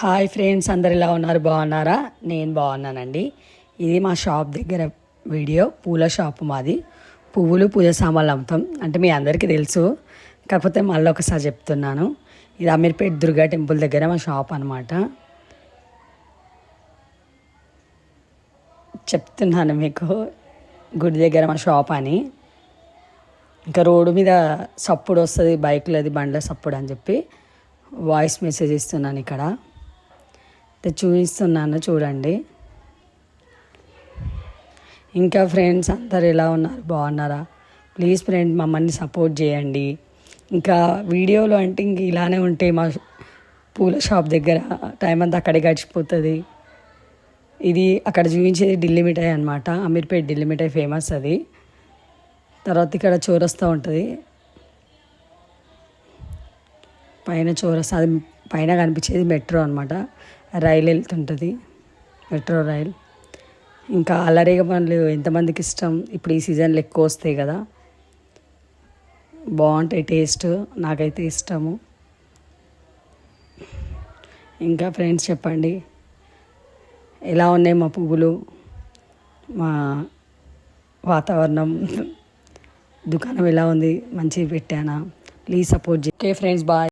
Hi friends, అందరు ఎలా ఉన్నారు? బాగున్నారా? నేను బాగున్నానండి. ఇది మా షాప్ దగ్గర వీడియో. పూల షాపు మాది. పువ్వులు, పూజ సామాన్లు అమ్ముతాం. అంటే మీ అందరికీ తెలుసు, కాకపోతే మళ్ళీ ఒకసారి చెప్తున్నాను. ఇది అమీర్పేట్ దుర్గా టెంపుల్ దగ్గర మా షాప్ అనమాట. చెప్తున్నాను మీకు, గుడి దగ్గర మా షాప్ అని. ఇంకా రోడ్డు మీద సప్పుడు వస్తుంది, బైక్లది బండ్ల సప్పుడు అని చెప్పి వాయిస్ మెసేజ్ ఇస్తున్నాను ఇక్కడ. చూపిస్తున్నాను చూడండి. ఇంకా ఫ్రెండ్స్ అందరు ఎలా ఉన్నారు? బాగున్నారా? ప్లీజ్ ఫ్రెండ్ మమ్మల్ని సపోర్ట్ చేయండి. ఇంకా వీడియోలో అంటే ఇంక ఇలానే ఉంటే మా పూల షాప్ దగ్గర టైం అంతా అక్కడే గడిచిపోతుంది. ఇది అక్కడ చూపించేది ఢిల్లీ మిఠాయి అనమాట. అమీర్పేట్ ఢిల్లీ మిఠాయి ఫేమస్ అది. తర్వాత ఇక్కడ చౌరస్తా ఉంటుంది, పైన చౌరస్తా. అది పైన కనిపించేది మెట్రో అనమాట. రైలు వెళ్తుంటుంది, మెట్రో రైల్. ఇంకా అల్లరేగ పండ్లు ఎంతమందికి ఇష్టం? ఇప్పుడు ఈ సీజన్లో ఎక్కువ వస్తాయి కదా, బాగుంటాయి టేస్ట్. నాకైతే ఇష్టము. ఇంకా ఫ్రెండ్స్ చెప్పండి, ఎలా ఉన్నాయి మా పువ్వులు, మా వాతావరణం, దుకాణం ఎలా ఉంది? మంచిగా పెట్టానా? ప్లీజ్ సపోర్ట్ చేయండి. Okay friends, bye.